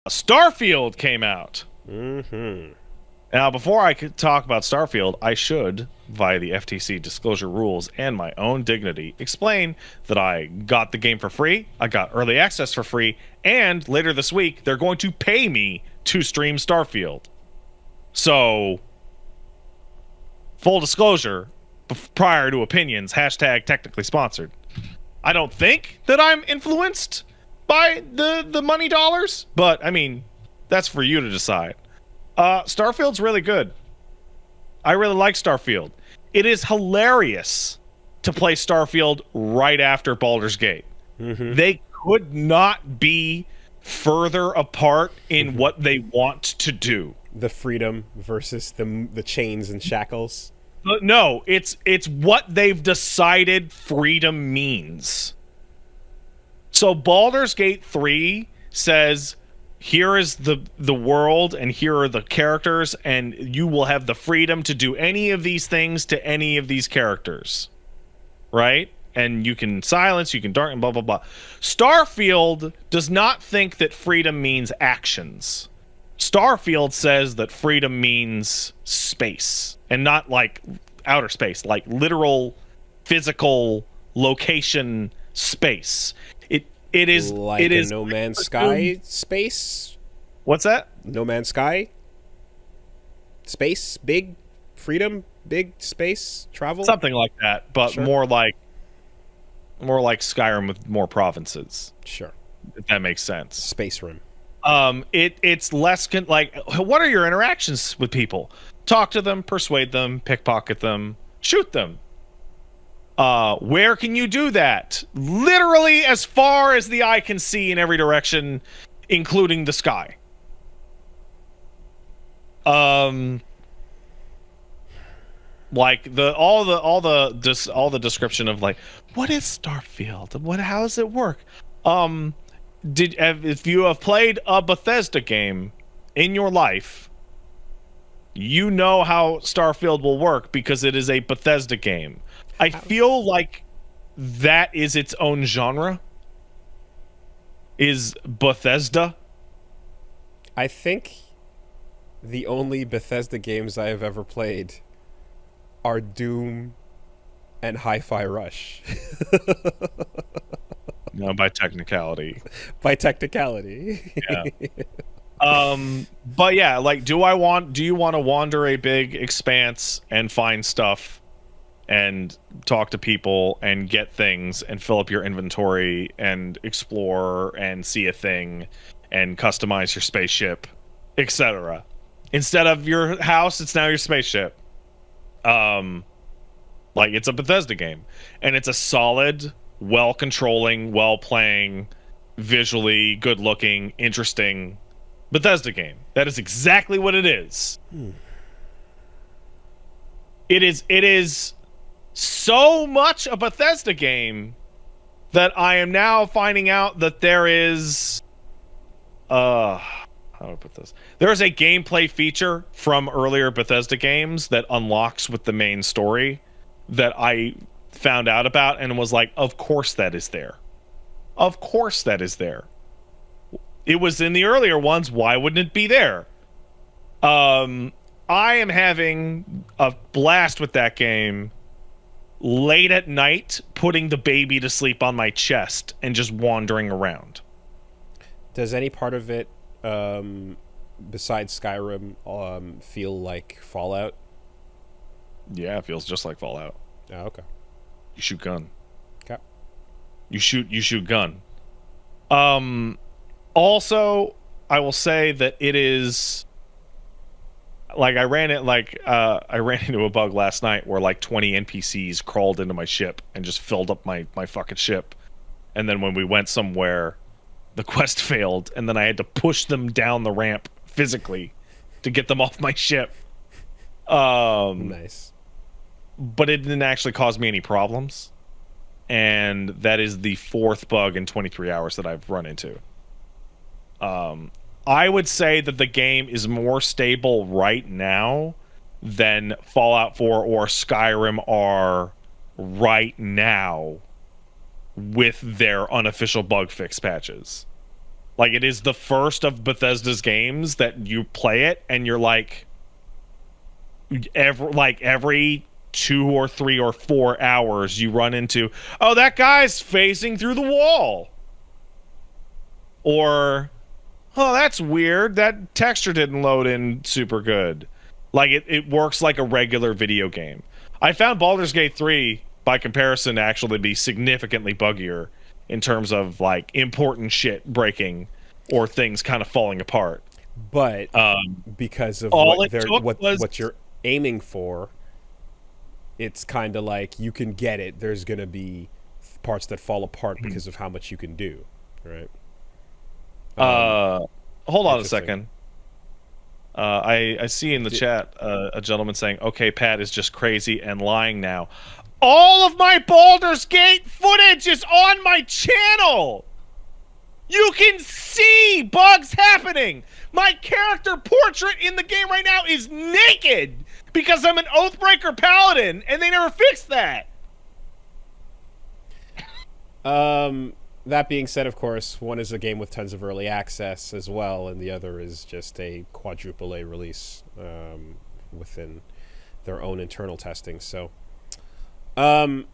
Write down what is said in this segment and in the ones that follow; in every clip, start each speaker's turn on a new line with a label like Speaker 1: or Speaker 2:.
Speaker 1: Starfield came out.
Speaker 2: Mm-hmm.
Speaker 1: Now, before I could talk about Starfield, I should, via the FTC disclosure rules and my own dignity, explain that I got the game for free, I got early access for free, and later this week, they're going to pay me to stream Starfield. So, full disclosure, prior to opinions, hashtag technically sponsored. I don't think that I'm influenced by the money dollars, but, I mean, that's for you to decide. Starfield's really good. I really like Starfield. It is hilarious to play Starfield right after Baldur's Gate.
Speaker 2: Mm-hmm.
Speaker 1: They could not be further apart in what they want to do.
Speaker 2: The freedom versus the chains and shackles.
Speaker 1: But no, it's what they've decided freedom means. So Baldur's Gate 3 says, here is the world and here are the characters, and you will have the freedom to do any of these things to any of these characters, right? And you can silence, you can darken, blah blah blah. Starfield does not think that freedom means actions. Starfield says that freedom means space, and not like outer space, like literal physical location space. It is
Speaker 2: like
Speaker 1: it
Speaker 2: a
Speaker 1: is
Speaker 2: No Man's Sky space.
Speaker 1: What's that?
Speaker 2: No Man's Sky. Space, big freedom, big space travel.
Speaker 1: Something like that, but
Speaker 2: Sure.
Speaker 1: more like Skyrim with more provinces.
Speaker 2: Sure.
Speaker 1: If that makes sense.
Speaker 2: SpaceRim.
Speaker 1: It's less like, what are your interactions with people? Talk to them, persuade them, pickpocket them, shoot them. Where can you do that? Literally as far as the eye can see in every direction, including the sky. Like all the description of like, what is Starfield? How does it work? If you have played a Bethesda game in your life, you know how Starfield will work because it is a Bethesda game. I feel like that is its own genre. Is Bethesda?
Speaker 2: I think the only Bethesda games I have ever played are Doom and Hi-Fi Rush.
Speaker 1: No, by technicality.
Speaker 2: By technicality.
Speaker 1: Yeah. But yeah, like, do you want to wander a big expanse and find stuff and talk to people and get things and fill up your inventory and explore and see a thing and customize your spaceship, etc. Instead of your house, it's now your spaceship. Like, it's a Bethesda game, and it's a solid, well-controlling, well-playing, visually good-looking, interesting Bethesda game. That is exactly what it is. It is so much a Bethesda game that I am now finding out that there is how do I put this? There is a gameplay feature from earlier Bethesda games that unlocks with the main story that I found out about and was like, of course that is there. Of course that is there. It was in the earlier ones, why wouldn't it be there? I am having a blast with that game late at night, putting the baby to sleep on my chest and just wandering around.
Speaker 2: Does any part of it, besides Skyrim, feel like Fallout?
Speaker 1: Yeah, it feels just like Fallout.
Speaker 2: Oh, okay.
Speaker 1: You shoot gun.
Speaker 2: Okay.
Speaker 1: You shoot gun. Also, I will say that it is like I ran into a bug last night where like 20 NPCs crawled into my ship and just filled up my fucking ship. And then when we went somewhere, the quest failed, and then I had to push them down the ramp physically to get them off my ship.
Speaker 2: Nice.
Speaker 1: But it didn't actually cause me any problems. And that is the fourth bug in 23 hours that I've run into. I would say that the game is more stable right now than Fallout 4 or Skyrim are right now with their unofficial bug fix patches. Like, it is the first of Bethesda's games that you play it and you're like, every 2 or 3 or 4 hours you run into, oh, that guy's phasing through the wall, or oh, that's weird, that texture didn't load in super good. Like, it works like a regular video game. I found Baldur's Gate 3 by comparison to actually be significantly buggier in terms of like important shit breaking or things kind of falling apart.
Speaker 2: But because of
Speaker 1: all
Speaker 2: what
Speaker 1: it
Speaker 2: they're
Speaker 1: took was
Speaker 2: what you're aiming for, it's kind of like you can get it. There's gonna be parts that fall apart because of how much you can do, right?
Speaker 1: hold on a
Speaker 2: Interesting.
Speaker 1: second. I see in the chat a gentleman saying, okay, Pat is just crazy and lying now. All of my Baldur's Gate footage is on my channel. You can see bugs happening. My character portrait in the game right now is naked because I'm an Oathbreaker Paladin, and they never fixed that.
Speaker 2: That being said, of course, one is a game with tons of early access as well, and the other is just a quadruple A release within their own internal testing. So, if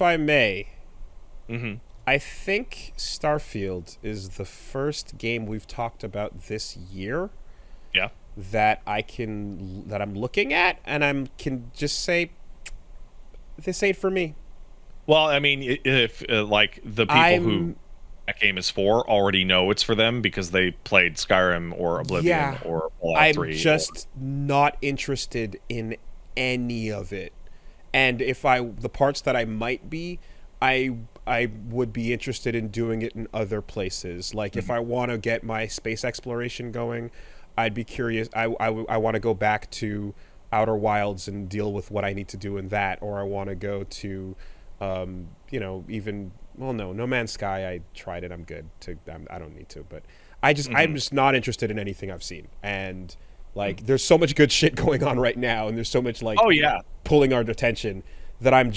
Speaker 2: I may, I think Starfield is the first game we've talked about this year.
Speaker 1: Yeah.
Speaker 2: That I'm looking at, and can just say, this ain't for me.
Speaker 1: Well, I mean, if like the people who that game is for already know it's for them because they played Skyrim or Oblivion or Fallout 3.
Speaker 2: I'm just not interested in any of it. And the parts that I might be, I would be interested in doing it in other places. Like if I want to get my space exploration going, I'd be curious. I want to go back to Outer Wilds and deal with what I need to do in that, or I want to go to, No Man's Sky. I tried it. I'm good. I don't need to, but I'm just not interested in anything I've seen. And like, there's so much good shit going on right now, and there's so much like, pulling our attention that I'm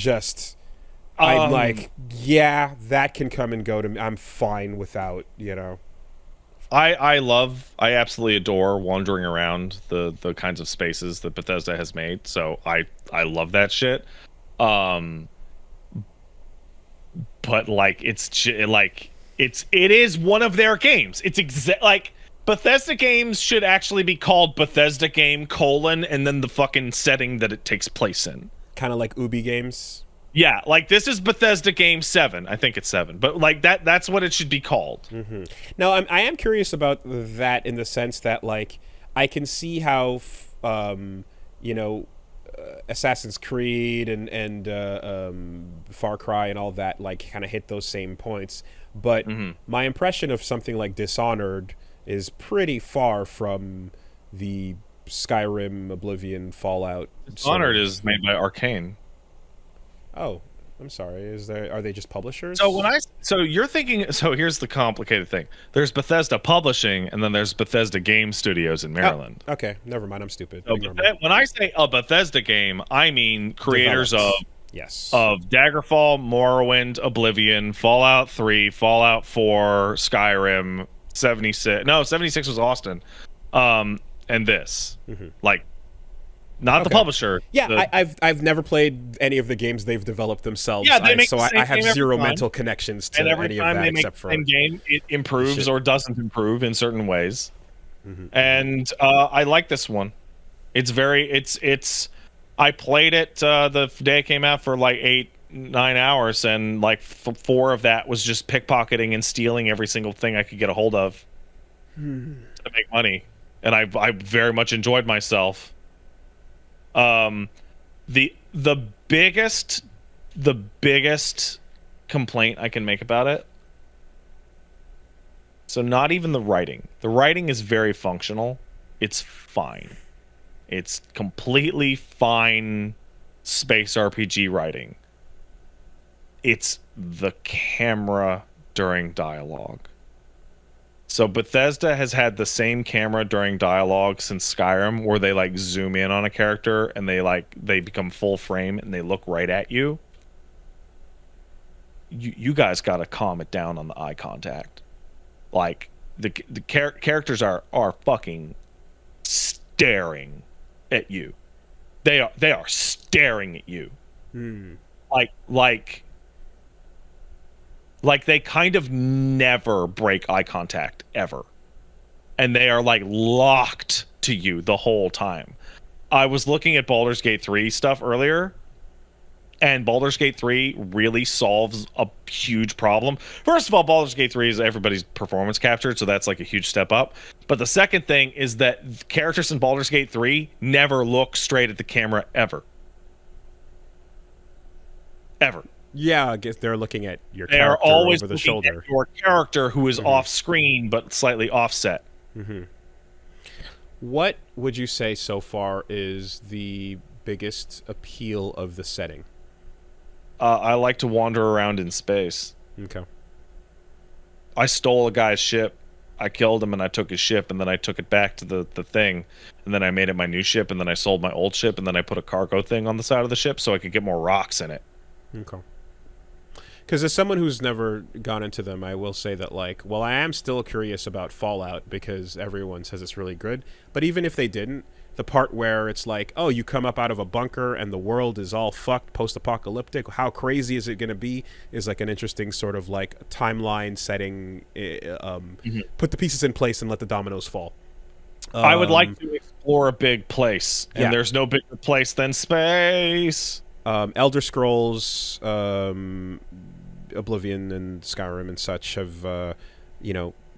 Speaker 2: like, yeah, that can come and go to me. I'm fine without,
Speaker 1: I absolutely adore wandering around the kinds of spaces that Bethesda has made. So I love that shit. But like it is one of their games. It's like Bethesda games should actually be called Bethesda game : and then the fucking setting that it takes place in.
Speaker 2: Kind of like Ubi games.
Speaker 1: Yeah, like this is Bethesda Game 7. I think it's 7. But like that's what it should be called.
Speaker 2: Now, I am curious about that in the sense that, like, I can see how, Assassin's Creed and Far Cry and all that, like, kind of hit those same points. But my impression of something like Dishonored is pretty far from the Skyrim, Oblivion, Fallout.
Speaker 1: Dishonored is made by Arcane.
Speaker 2: Oh, I'm sorry. Are they just publishers?
Speaker 1: So you're thinking. So here's the complicated thing. There's Bethesda Publishing, and then there's Bethesda Game Studios in Maryland.
Speaker 2: Oh, okay, never mind. I'm stupid.
Speaker 1: So when I say a Bethesda game, I mean creators of Daggerfall, Morrowind, Oblivion, Fallout 3, Fallout 4, Skyrim, 76. No, 76 was Austin. And this, like. Not the publisher.
Speaker 2: Yeah, I've never played any of the games they've developed themselves.
Speaker 1: Yeah, they make
Speaker 2: so I have zero mental connections to any of that except for
Speaker 1: every time they make the same game, it improves or doesn't improve in certain ways. And I like this one. It's I played it the day it came out for like 8-9 hours, and like 4 of that was just pickpocketing and stealing every single thing I could get a hold of to make money, and I very much enjoyed myself. The biggest complaint I can make about it. So not even the writing. The writing is very functional. It's fine. It's completely fine space RPG writing. It's the camera during dialogue. So Bethesda has had the same camera during dialogue since Skyrim, where they like zoom in on a character and they become full frame and they look right at you. you guys got to calm it down on the eye contact. Like the characters are fucking staring at you. They are staring at you. Like like they kind of never break eye contact ever. And they are like locked to you the whole time. I was looking at Baldur's Gate 3 stuff earlier, and Baldur's Gate 3 really solves a huge problem. First of all, Baldur's Gate 3 is everybody's performance captured, so that's like a huge step up. But the second thing is that characters in Baldur's Gate 3 never look straight at the camera ever. Ever.
Speaker 2: Yeah, I guess they're looking at your
Speaker 1: They
Speaker 2: character
Speaker 1: are always
Speaker 2: over the
Speaker 1: looking
Speaker 2: shoulder.
Speaker 1: at your character who is off screen but slightly offset.
Speaker 2: What would you say so far is the biggest appeal of the setting?
Speaker 1: I like to wander around in space.
Speaker 2: Okay.
Speaker 1: I stole a guy's ship. I killed him and I took his ship, and then I took it back to the thing, and then I made it my new ship, and then I sold my old ship, and then I put a cargo thing on the side of the ship so I could get more rocks in it.
Speaker 2: Okay. Because as someone who's never gone into them, I will say that, like, well, I am still curious about Fallout because everyone says it's really good. But even if they didn't, the part where it's like, oh, you come up out of a bunker and the world is all fucked, post-apocalyptic, how crazy is it going to be, is like an interesting sort of like timeline setting. Put the pieces in place and let the dominoes fall.
Speaker 1: I would like to explore a big place, and there's no bigger place than space.
Speaker 2: Elder Scrolls, Oblivion and Skyrim and such have,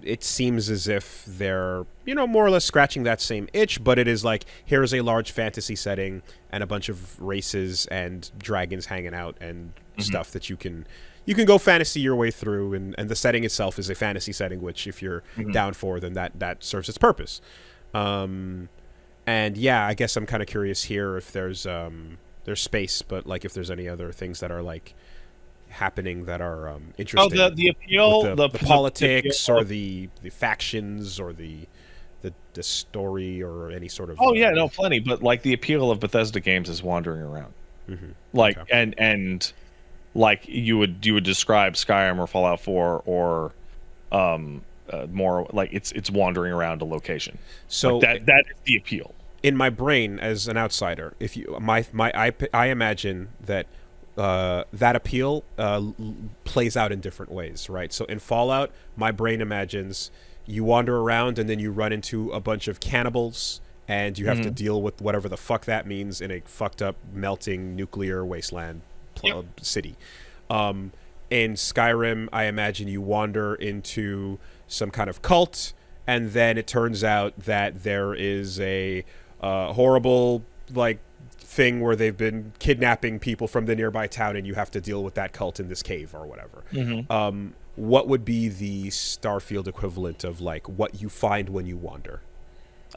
Speaker 2: it seems as if they're, more or less scratching that same itch, but it is like, here's a large fantasy setting and a bunch of races and dragons hanging out and stuff that you can go fantasy your way through, and the setting itself is a fantasy setting, which if you're down for, then that serves its purpose. And yeah, I guess I'm kind of curious here if there's space, but like if there's any other things that are like happening that are interesting.
Speaker 1: Oh, the appeal,
Speaker 2: the politics, or the factions, or the story, or any sort of.
Speaker 1: Oh yeah, no, plenty. But like the appeal of Bethesda games is wandering around, like and like you would describe Skyrim or Fallout 4 or more like it's wandering around a location. So like that is the appeal.
Speaker 2: In my brain, as an outsider, if you I imagine that that appeal plays out in different ways, right? So in Fallout, my brain imagines you wander around and then you run into a bunch of cannibals and you have to deal with whatever the fuck that means in a fucked up, melting nuclear wasteland city. In Skyrim, I imagine you wander into some kind of cult, and then it turns out that there is a horrible thing where they've been kidnapping people from the nearby town, and you have to deal with that cult in this cave or whatever. What would be the Starfield equivalent of like what you find when you wander?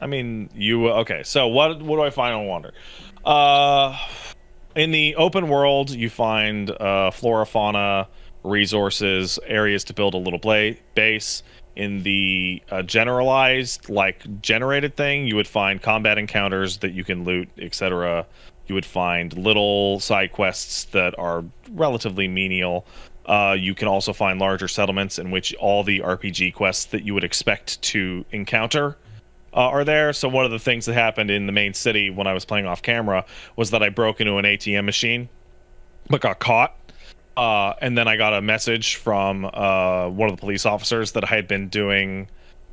Speaker 1: I mean, so what do I find on wander? In the open world, you find flora, fauna, resources, areas to build a little base. In the generalized, generated thing, you would find combat encounters that you can loot, etc. You would find little side quests that are relatively menial. You can also find larger settlements in which all the RPG quests that you would expect to encounter are there. So one of the things that happened in the main city when I was playing off camera was that I broke into an ATM machine, but got caught. And then I got a message from one of the police officers that I had been doing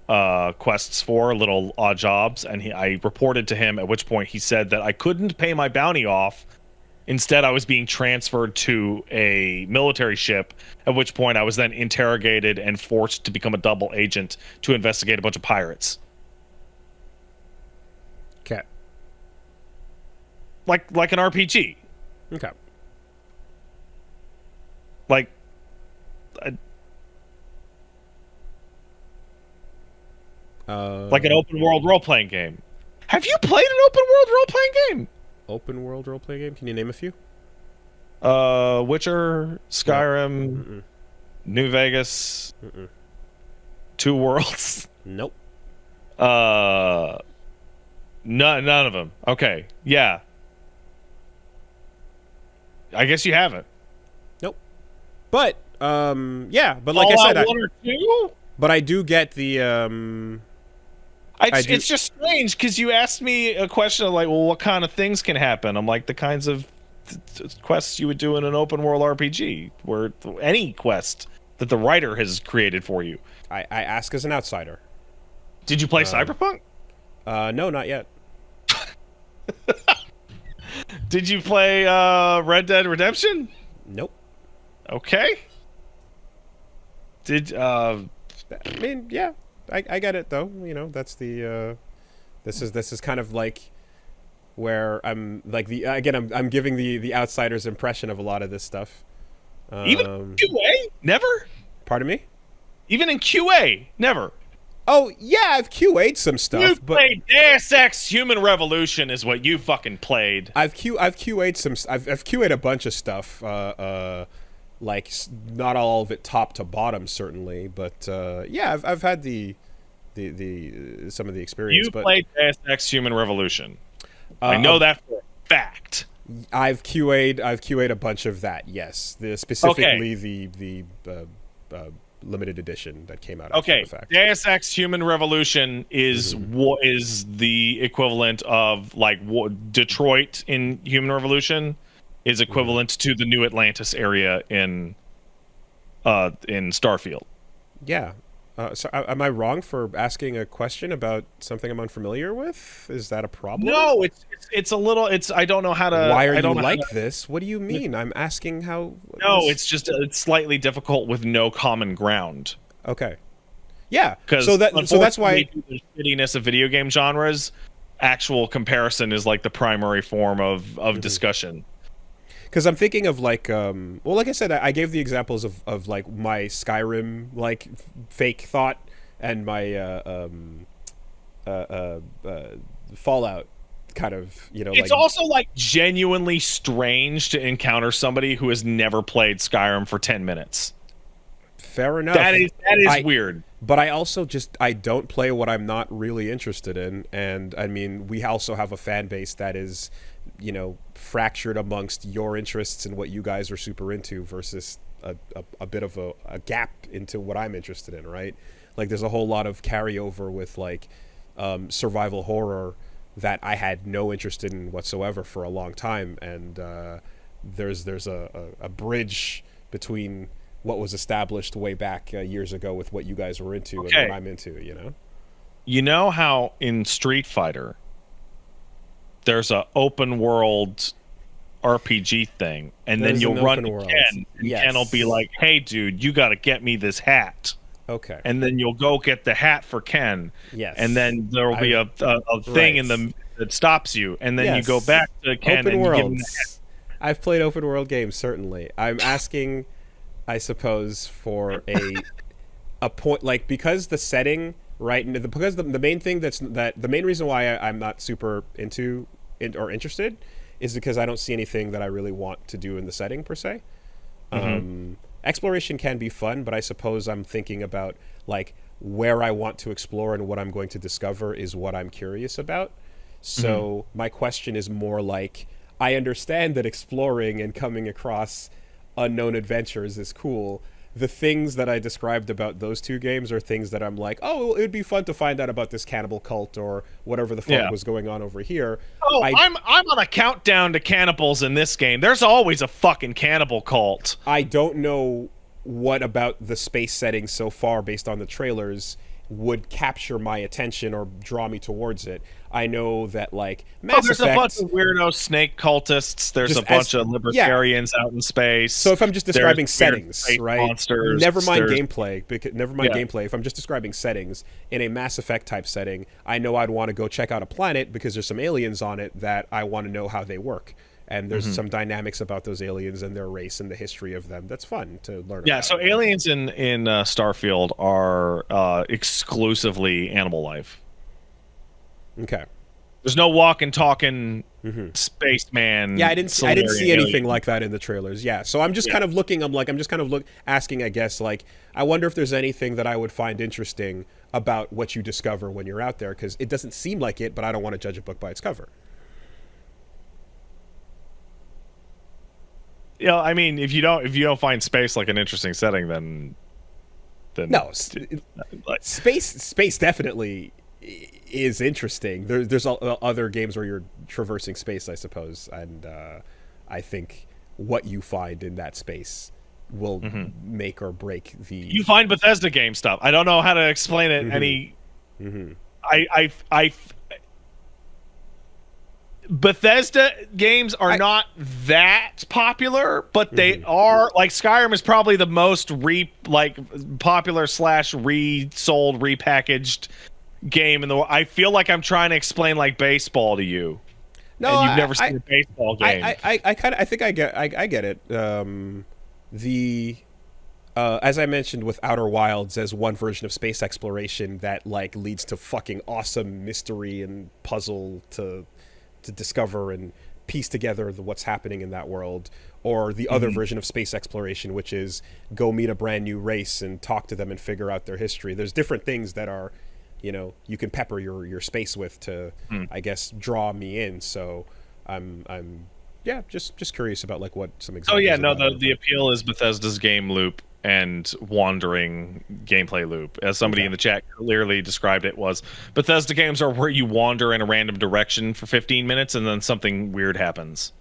Speaker 1: quests for, little odd jobs, and I reported to him, at which point he said that I couldn't pay my bounty off. Instead, I was being transferred to a military ship, at which point I was then interrogated and forced to become a double agent to investigate a bunch of pirates.
Speaker 2: Okay.
Speaker 1: Like an RPG.
Speaker 2: Okay.
Speaker 1: Like an open world role playing game. Have you played an open world role playing game?
Speaker 2: Open world role playing game? Can you name a few?
Speaker 1: Witcher, Skyrim, New Vegas, Two Worlds.
Speaker 2: Nope.
Speaker 1: None of them. Okay, yeah. I guess you haven't.
Speaker 2: Nope. But Yeah, but like I
Speaker 1: Fallout
Speaker 2: said,
Speaker 1: 1 or 2?
Speaker 2: but I do get the I do.
Speaker 1: It's just strange because you asked me a question of like, well, what kind of things can happen? I'm like, the kinds of quests you would do in an open world RPG, where any quest that the writer has created for you.
Speaker 2: I ask as an outsider.
Speaker 1: Did you play Cyberpunk?
Speaker 2: No, not yet.
Speaker 1: Did you play Red Dead Redemption?
Speaker 2: Nope.
Speaker 1: Okay. Did
Speaker 2: I mean, yeah, I get it though. You know, that's the this is kind of like where I'm like I'm giving the outsider's impression of a lot of this stuff.
Speaker 1: even in QA? Never?
Speaker 2: Pardon me?
Speaker 1: Even in QA? Never.
Speaker 2: Oh yeah, I've QA'd some stuff,
Speaker 1: You
Speaker 2: but
Speaker 1: played Deus Ex Human Revolution is what you fucking played.
Speaker 2: I've QA'd some. I've QA'd a bunch of stuff. Like not all of it top to bottom certainly, but yeah, I've had the some of the experience.
Speaker 1: You
Speaker 2: but
Speaker 1: played Deus Ex Human Revolution. I know that for a fact.
Speaker 2: I've QA'd a bunch of that. Yes, specifically the limited edition that came out.
Speaker 1: Okay,
Speaker 2: After the fact.
Speaker 1: Deus Ex Human Revolution is what is the equivalent of like Detroit in Human Revolution is equivalent to the New Atlantis area in Starfield.
Speaker 2: Yeah. So am I wrong for asking a question about something I'm unfamiliar with? Is that a problem?
Speaker 1: No, it's a little. I don't know how to.
Speaker 2: Why are
Speaker 1: I don't
Speaker 2: you
Speaker 1: know
Speaker 2: like this? What do you mean? I'm asking how.
Speaker 1: No, it's just it's slightly difficult with no common ground.
Speaker 2: Okay. Yeah.
Speaker 1: Because
Speaker 2: So that's why
Speaker 1: due to the shittiness of video game genres, actual comparison is like the primary form of discussion.
Speaker 2: Because I'm thinking of like well, like I said, I gave the examples of like my Skyrim like fake thought and my Fallout kind of, you know.
Speaker 1: It's
Speaker 2: like,
Speaker 1: also like genuinely strange to encounter somebody who has never played Skyrim for 10 minutes.
Speaker 2: fair enough.
Speaker 1: That is weird.
Speaker 2: But I also I don't play what I'm not really interested in, and I mean we also have a fan base that is, you know, fractured amongst your interests and what you guys are super into versus a bit of a gap into what I'm interested in, right? Like there's a whole lot of carryover with like survival horror that I had no interest in whatsoever for a long time, and there's a bridge between what was established way back years ago with what you guys were into and what I'm into, you know?
Speaker 1: You know how in Street Fighter there's a open world RPG thing, and then you'll run to Ken, and Ken will be like, "Hey, dude, you got to get me this hat."
Speaker 2: Okay.
Speaker 1: And then you'll go get the hat for Ken.
Speaker 2: Yes.
Speaker 1: And then there will be a thing in the that stops you, and then you go back to Ken
Speaker 2: open
Speaker 1: and
Speaker 2: worlds.
Speaker 1: you give him the hat.
Speaker 2: I've played open world games, certainly. I'm asking, I suppose, for a point, like, because the setting, right? And because the main thing the main reason why I'm not super or interested is because I don't see anything that I really want to do in the setting per se. Exploration can be fun, but I suppose I'm thinking about like where I want to explore and what I'm going to discover is what I'm curious about. So my question is more like, I understand that exploring and coming across unknown adventures is cool. The things that I described about those two games are things that I'm like, oh, it would be fun to find out about this cannibal cult or whatever the fuck was going on over here.
Speaker 1: Oh, I'm on a countdown to cannibals in this game. There's always a fucking cannibal cult.
Speaker 2: I don't know what about the space setting so far based on the trailers would capture my attention or draw me towards it. I know that like Mass
Speaker 1: there's
Speaker 2: Effect,
Speaker 1: a bunch of weirdo snake cultists. There's a bunch of libertarians out in space.
Speaker 2: So if I'm just describing settings, right?
Speaker 1: Monsters,
Speaker 2: never mind gameplay. Gameplay. If I'm just describing settings in a Mass Effect type setting, I know I'd want to go check out a planet because there's some aliens on it that I want to know how they work. And there's some dynamics about those aliens and their race and the history of them. That's fun to learn about.
Speaker 1: Yeah, so aliens in Starfield are exclusively animal life.
Speaker 2: Okay.
Speaker 1: There's no walking, talking spaceman.
Speaker 2: Yeah, I didn't see anything like that in the trailers. Yeah, so I'm just kind of looking. Asking, I guess, like, I wonder if there's anything that I would find interesting about what you discover when you're out there, because it doesn't seem like it, but I don't want to judge a book by its cover.
Speaker 1: I mean, if you don't find space like an interesting setting, then
Speaker 2: No,
Speaker 1: like,
Speaker 2: space definitely is interesting. There's other games where you're traversing space, I suppose, and I think what you find in that space will make or break the.
Speaker 1: you find Bethesda game stuff. I don't know how to explain it. I Bethesda games are not that popular, but they are, like, Skyrim is probably the most popular / resold, repackaged game in the world. I feel like I'm trying to explain like baseball to you.
Speaker 2: No,
Speaker 1: and you've never seen a baseball game.
Speaker 2: I think I get it. As I mentioned with Outer Wilds as one version of space exploration that like leads to fucking awesome mystery and puzzle to discover and piece together what's happening in that world, or the other version of space exploration, which is go meet a brand new race and talk to them and figure out their history. There's different things that are, you can pepper your space with to, I guess, draw me in. So I'm just curious about like what some examples.
Speaker 1: Oh yeah, no, the appeal is Bethesda's game loop and wandering gameplay loop. As somebody in the chat clearly described it, was Bethesda games are where you wander in a random direction for 15 minutes and then something weird happens.